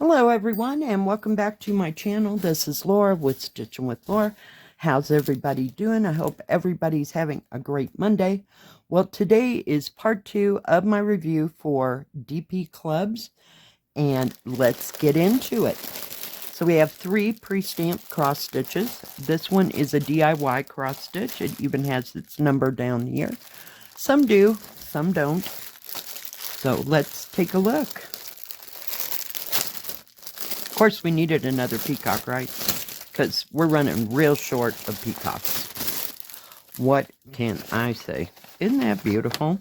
Hello everyone and welcome back to my channel. This is Laura with Stitching with Laura. How's everybody doing? I hope everybody's having a great Monday. Well, today is part 2 of my review for DPClubs and let's get into it. So we have 3 pre-stamped cross stitches. This one is a DIY cross stitch. It even has its number down here. Some do, some don't. So let's take a look. Of course, we needed another peacock, right? Because we're running real short of peacocks. What can I say? Isn't that beautiful?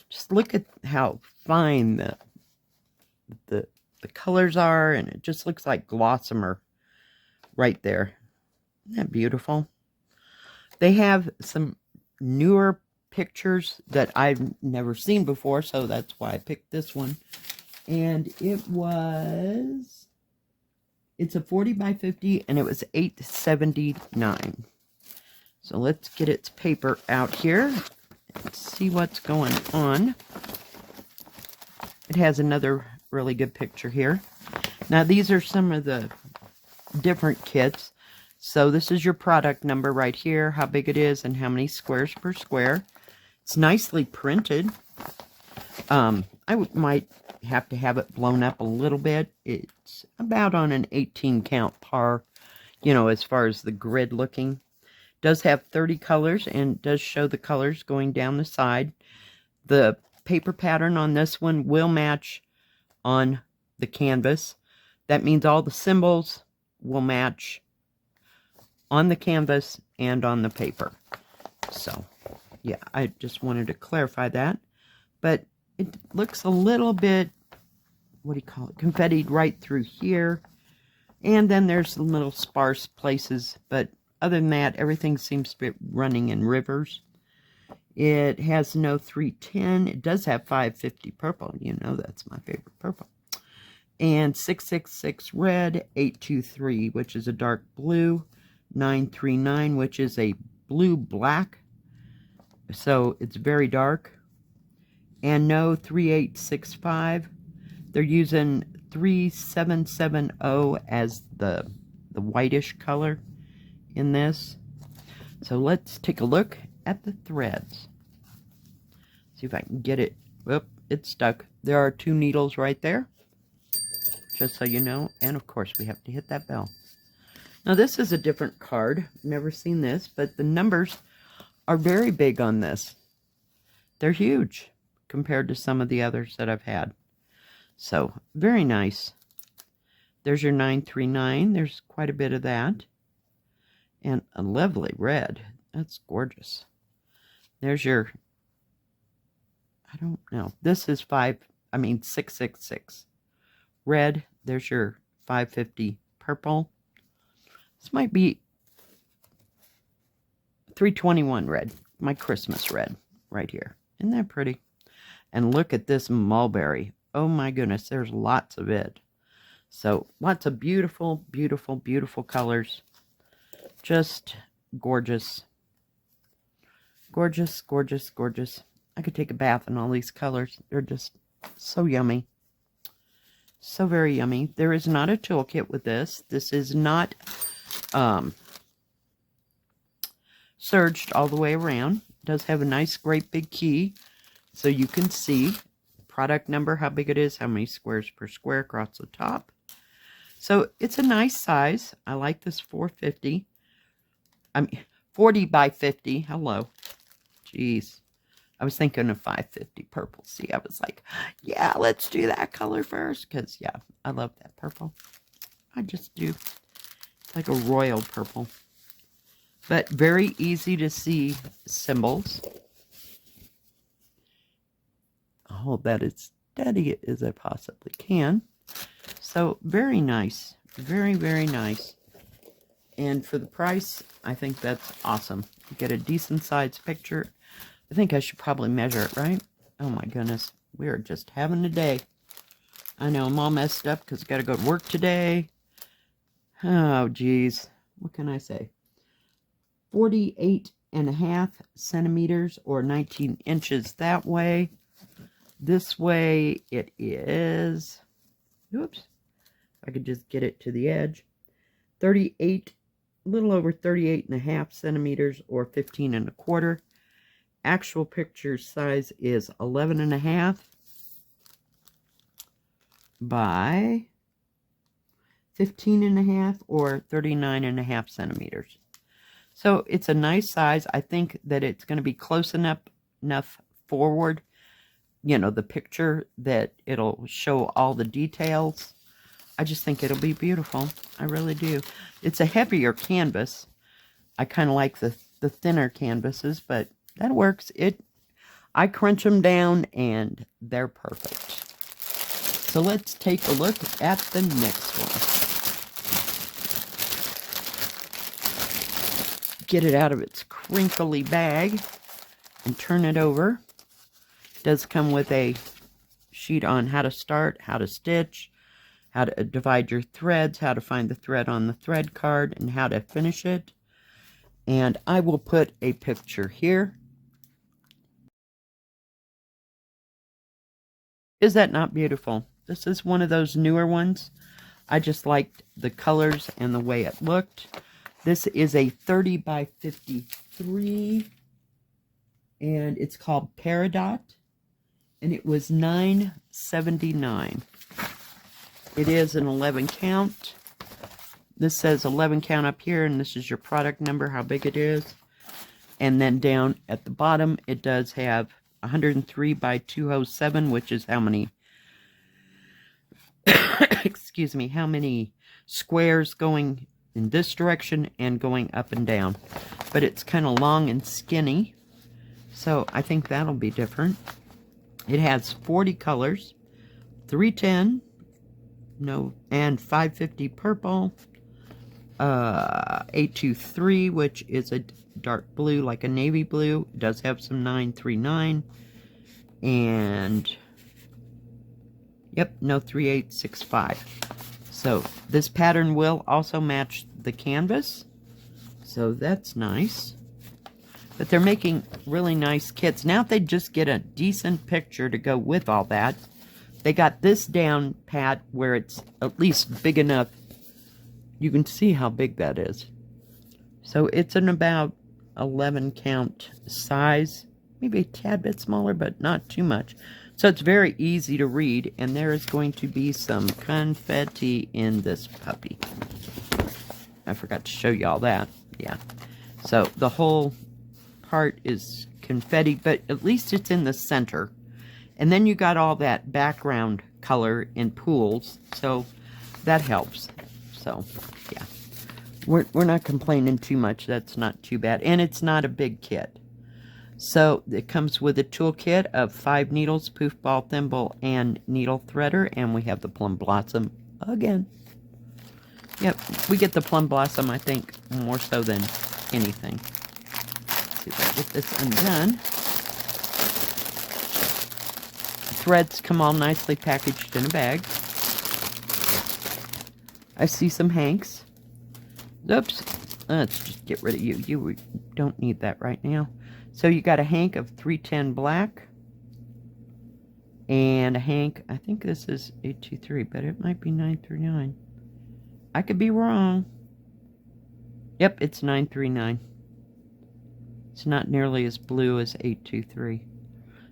Just look at how fine the colors are, and it just looks like gossamer right there. Isn't that beautiful? They have some newer pictures that I've never seen before, so that's why I picked this one. And it's a 40 by 50, and it was $8.79. So let's get its paper out here and see what's going on. It has another really good picture here. Now, these are some of the different kits. So this is your product number right here, how big it is, and how many squares per square. It's nicely printed. I might have to have it blown up a little bit. It's about on an 18 count par, you know, as far as the grid looking. Does have 30 colors and does show the colors going down the side. The paper pattern on this one will match on the canvas. That means all the symbols will match on the canvas and on the paper. So yeah, I just wanted to clarify that. But it looks a little bit, what do you call it, confettied right through here. And then there's some little sparse places. But other than that, everything seems to be running in rivers. It has no 310. It does have 550 purple. You know that's my favorite purple. And 666 red, 823, which is a dark blue, 939, which is a blue-black. So it's very dark. And no 3865. They're using 3770 as the whitish color in this. So let's take a look at the threads. See if I can get it. Whoop, it's stuck. There are 2 needles right there, just so you know. And of course we have to hit that bell. Now this is a different card. Never seen this, but the numbers are very big on this. They're huge compared to some of the others that I've had. So, very nice. There's your 939. There's quite a bit of that. And a lovely red. That's gorgeous. There's your, I don't know. This is 666. Red. There's your 550 purple. This might be 321 red. My Christmas red right here. Isn't that pretty? And look at this mulberry. Oh my goodness, there's lots of it. So, lots of beautiful, beautiful, beautiful colors. Just gorgeous. Gorgeous, gorgeous, gorgeous. I could take a bath in all these colors. They're just so yummy. So very yummy. There is not a toolkit with this. This is not serged all the way around. It does have a nice, great big key. So you can see product number, how big it is, how many squares per square across the top. So it's a nice size. I like this 450. 40 by 50. Hello. Jeez. I was thinking of 550 purple. See, I was like, yeah, let's do that color first. Because, yeah, I love that purple. I just do. It's like a royal purple. But very easy to see symbols. Hold that as steady as I possibly can. So very nice. Very, very nice. And for the price, I think that's awesome. You get a decent sized picture. I think I should probably measure it, right? Oh my goodness. We are just having a day. I know I'm all messed up because I got to go to work today. Oh, geez. What can I say? 48.5 centimeters or 19 inches that way. This way it is, oops, I could just get it to the edge. 38, a little over 38.5 centimeters, or 15.25. Actual picture size is 11.5 by 15.5, or 39.5 centimeters. So it's a nice size. I think that it's going to be close enough forward, you know, the picture, that it'll show all the details. I just think it'll be beautiful. I really do. It's a heavier canvas. I kind of like the thinner canvases, but that works. I crunch them down and they're perfect. So let's take a look at the next one. Get it out of its crinkly bag and turn it over. It does come with a sheet on how to start, how to stitch, how to divide your threads, how to find the thread on the thread card, and how to finish it. And I will put a picture here. Is that not beautiful? This is one of those newer ones. I just liked the colors and the way it looked. This is a 30 by 53, and it's called Peridot, and it was $9.79. It is an 11 count. This says 11 count up here, and this is your product number, how big it is. And then down at the bottom, it does have 103 by 207, which is how many, excuse me, how many squares going in this direction and going up and down. But it's kind of long and skinny, so I think that'll be different. It has 40 colors, 310, no, and 550 purple, 823, which is a dark blue, like a navy blue. It does have some 939, and yep, no, 3865. So this pattern will also match the canvas, so that's nice. But they're making really nice kits. Now if they just get a decent picture to go with all that, they got this down pat where it's at least big enough. You can see how big that is. So it's an about 11 count size, maybe a tad bit smaller, but not too much. So it's very easy to read, and there is going to be some confetti in this puppy. I forgot to show you all that. Yeah. So the whole part is confetti, but at least it's in the center. And then you got all that background color in pools, so that helps. So, yeah. We're not complaining too much. That's not too bad. And it's not a big kit. So it comes with a toolkit of 5 needles, poof ball, thimble, and needle threader. And we have the plum blossom again. Yep, we get the plum blossom, I think, more so than anything. Let's see if I get this undone. Threads come all nicely packaged in a bag. I see some hanks. Oops. Let's just get rid of you. You don't need that right now. So you got a hank of 310 black. And a hank, I think this is 823, but it might be 939. I could be wrong. Yep, it's 939. It's not nearly as blue as 823.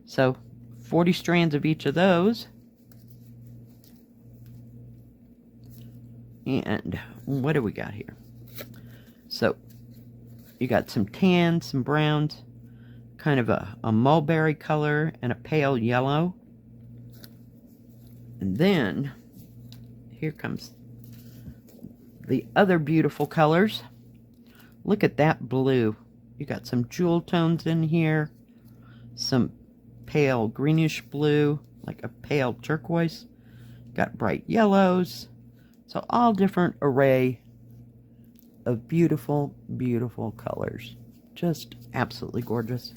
So 40 strands of each of those. And what do we got here? So you got some tans, some browns, kind of a mulberry color, and a pale yellow. And then here comes the other beautiful colors. Look at that blue. You got some jewel tones in here, some pale greenish blue, like a pale turquoise. Got bright yellows. So all different array of beautiful, beautiful colors. Just absolutely gorgeous.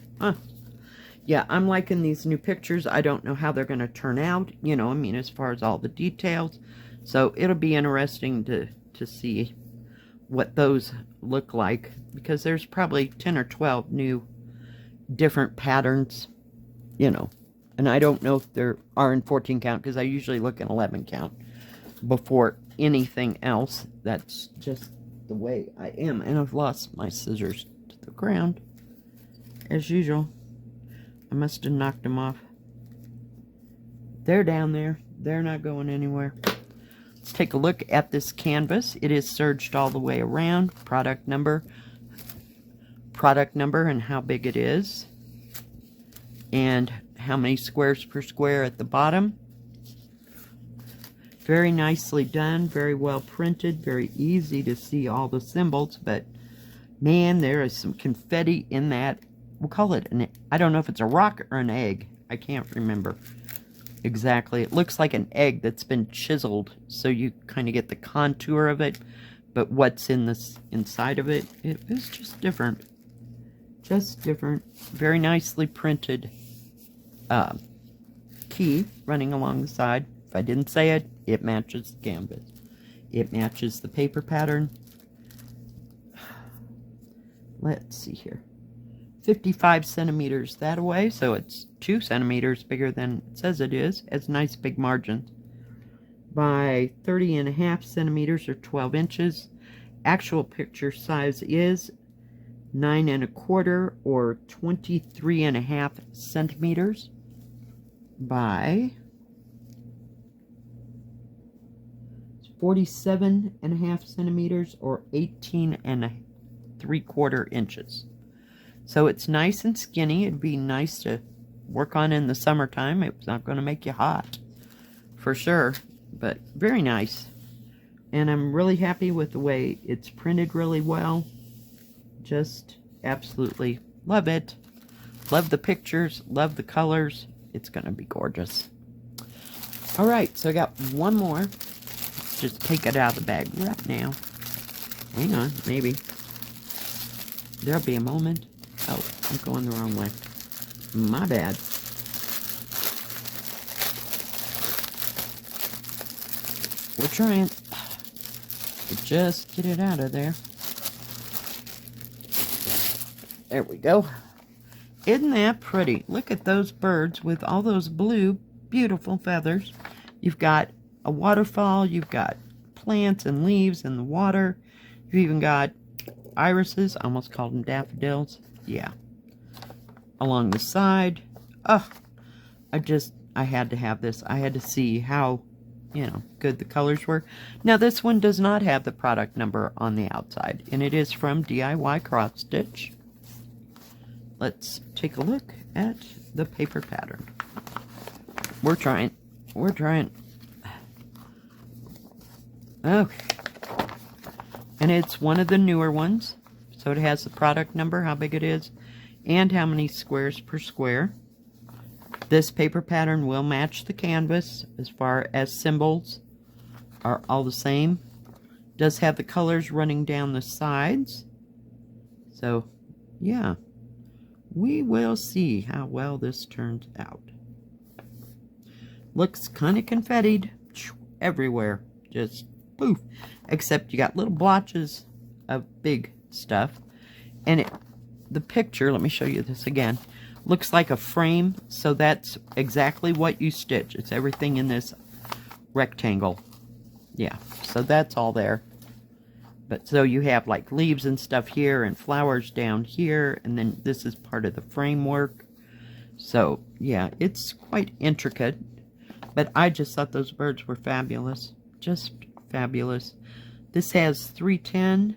Yeah, I'm liking these new pictures. I don't know how they're going to turn out, you know, I mean, as far as all the details. So it'll be interesting to see what those look like, because there's probably 10 or 12 new different patterns, you know. And I don't know if there are in 14 count, because I usually look in 11 count before anything else. That's just the way I am. And I've lost my scissors to the ground, as usual. I must have knocked them off. They're down there. They're not going anywhere. Let's take a look at this canvas. It is serged all the way around. Product number and how big it is, and how many squares per square at the bottom. Very nicely done, very well printed, very easy to see all the symbols, but man, there is some confetti in that. We'll call it I don't know if it's a rock or an egg. I can't remember exactly. It looks like an egg that's been chiseled, so you kind of get the contour of it, but what's in this inside of it, it is just different. Just different. Very nicely printed key running along the side. If I didn't say it, it matches the canvas. It matches the paper pattern. Let's see here. 55 centimeters that away, so it's 2 centimeters bigger than it says it is. It's nice big margins. By 30.5 centimeters or 12 inches. Actual picture size is 9 1/4 or 23.5 centimeters by 47.5 centimeters or 18 3/4 inches. So it's nice and skinny. It'd be nice to work on in the summertime. It's not going to make you hot, for sure, but very nice. And I'm really happy with the way it's printed really well. Just absolutely love it. Love the pictures, love the colors. It's going to be gorgeous. All right, so I got one more. Let's just take it out of the bag right now. Hang on, maybe. There'll be a moment. Oh, I'm going the wrong way. My bad. We're trying to just get it out of there. There we go. Isn't that pretty? Look at those birds with all those blue, beautiful feathers. You've got a waterfall. You've got plants and leaves in the water. You've even got irises. I almost called them daffodils. Yeah. Along the side. Oh, I had to have this. I had to see how, good the colors were. Now, this one does not have the product number on the outside, and it is from DIY Cross Stitch. Let's take a look at the paper pattern. We're trying. Okay. And it's one of the newer ones. So it has the product number, how big it is, and how many squares per square. This paper pattern will match the canvas as far as symbols are all the same. Does have the colors running down the sides. So, yeah. We will see how well this turns out. Looks kind of confettied everywhere. Just poof. Except you got little blotches of big stuff. And the picture, let me show you this again, looks like a frame. So that's exactly what you stitch. It's everything in this rectangle. Yeah, so that's all there. But so you have like leaves and stuff here and flowers down here, and then this is part of the framework. So yeah, it's quite intricate, but I just thought those birds were fabulous. Just fabulous. This has 310,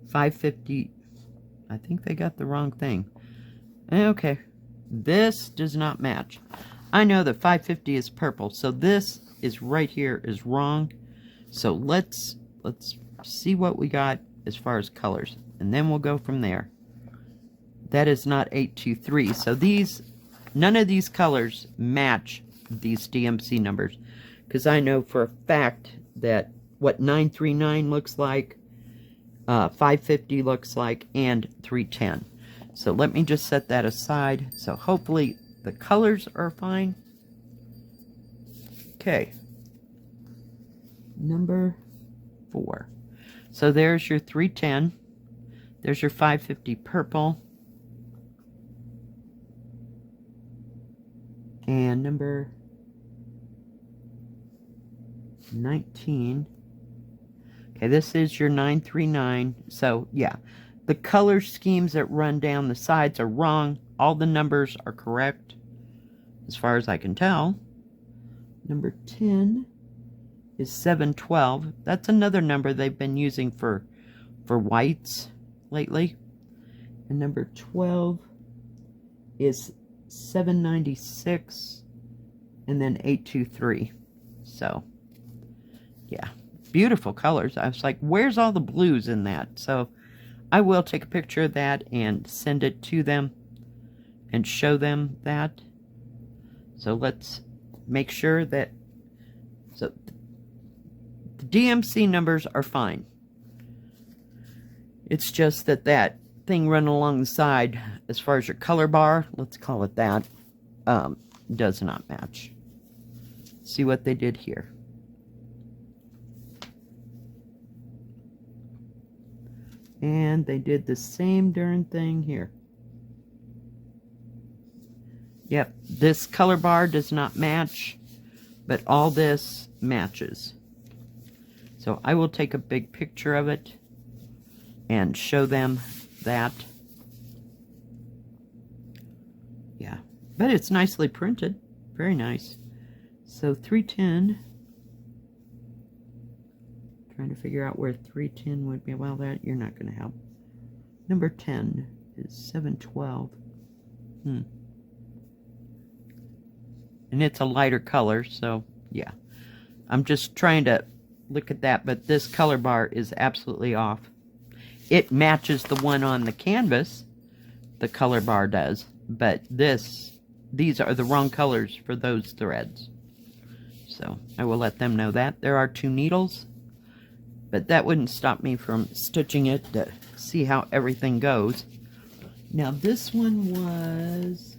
550. I think they got the wrong thing. Okay, this does not match. I know that 550 is purple, so this is right here is wrong. So let's see what we got as far as colors, and then we'll go from there. That is not 823, so none of these colors match these DMC numbers, because I know for a fact that what 939 looks like, 550 looks like, and 310. So let me just set that aside. So hopefully the colors are fine. Okay, number 4. So there's your 310. There's your 550 purple. And number 19. Okay, this is your 939. So, yeah. The color schemes that run down the sides are wrong. All the numbers are correct, as far as I can tell. Number 10 is 712. That's another number they've been using for whites lately. And number 12 is 796. And then 823. So, yeah. Beautiful colors. I was like, where's all the blues in that? So I will take a picture of that and send it to them and show them that. So let's make sure that, so the DMC numbers are fine. It's just that that thing running along the side, as far as your color bar, let's call it that, does not match. See what they did here. And they did the same darn thing here. Yep, this color bar does not match, but all this matches. So I will take a big picture of it and show them that. Yeah, but it's nicely printed. Very nice. So 310. Trying to figure out where 310 would be. Well, that you're not going to help. Number 10 is 712. And it's a lighter color, so yeah. I'm just trying to look at that, but this color bar is absolutely off. It matches the one on the canvas, the color bar does, but these are the wrong colors for those threads. So I will let them know that. There are 2 needles. But that wouldn't stop me from stitching it to see how everything goes. Now this one was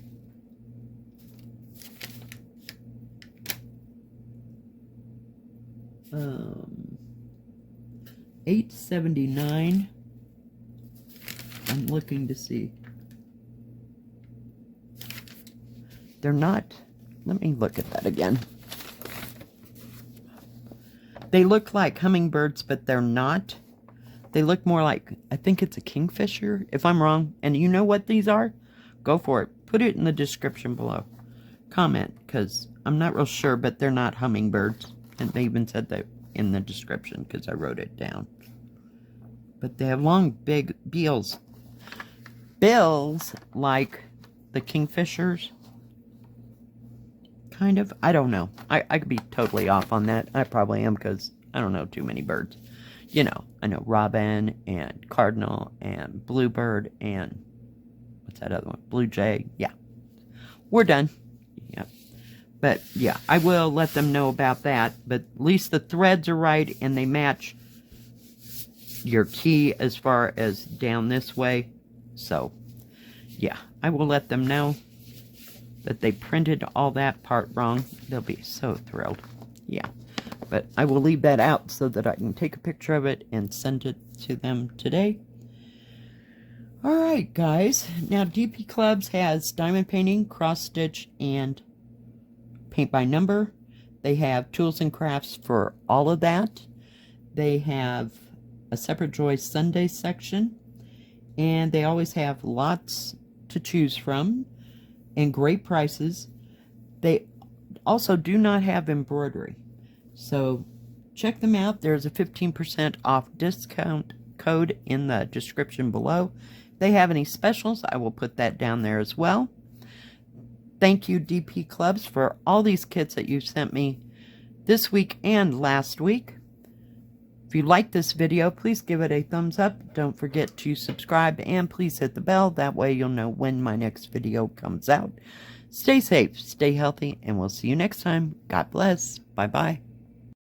$8.79. I'm looking to see. They're not. Let me look at that again. They look like hummingbirds, but they're not. They look more like, I think it's a kingfisher, if I'm wrong. And you know what these are? Go for it. Put it in the description below. Comment, because I'm not real sure, but they're not hummingbirds. And they even said that in the description, because I wrote it down. But they have long, big bills. Bills like the kingfishers. Kind of. I don't know. I could be totally off on that. I probably am, because I don't know too many birds. You know, I know robin and cardinal and bluebird and what's that other one? Blue jay. Yeah. We're done. Yeah. But yeah, I will let them know about that. But at least the threads are right and they match your key as far as down this way. So yeah, I will let them know that they printed all that part wrong. They'll be so thrilled. Yeah. But I will leave that out so that I can take a picture of it and send it to them today. Alright, guys. Now, DPClubs has diamond painting, cross stitch, and paint by number. They have tools and crafts for all of that. They have a Separate Joy Sunday section. And they always have lots to choose from and great prices. They also do not have embroidery. So check them out. There's a 15% off discount code in the description below. If they have any specials, I will put that down there as well. Thank you, DPClubs, for all these kits that you've sent me this week and last week. If you like this video, please give it a thumbs up. Don't forget to subscribe and please hit the bell. That way you'll know when my next video comes out. Stay safe, stay healthy, and we'll see you next time. God bless. Bye-bye.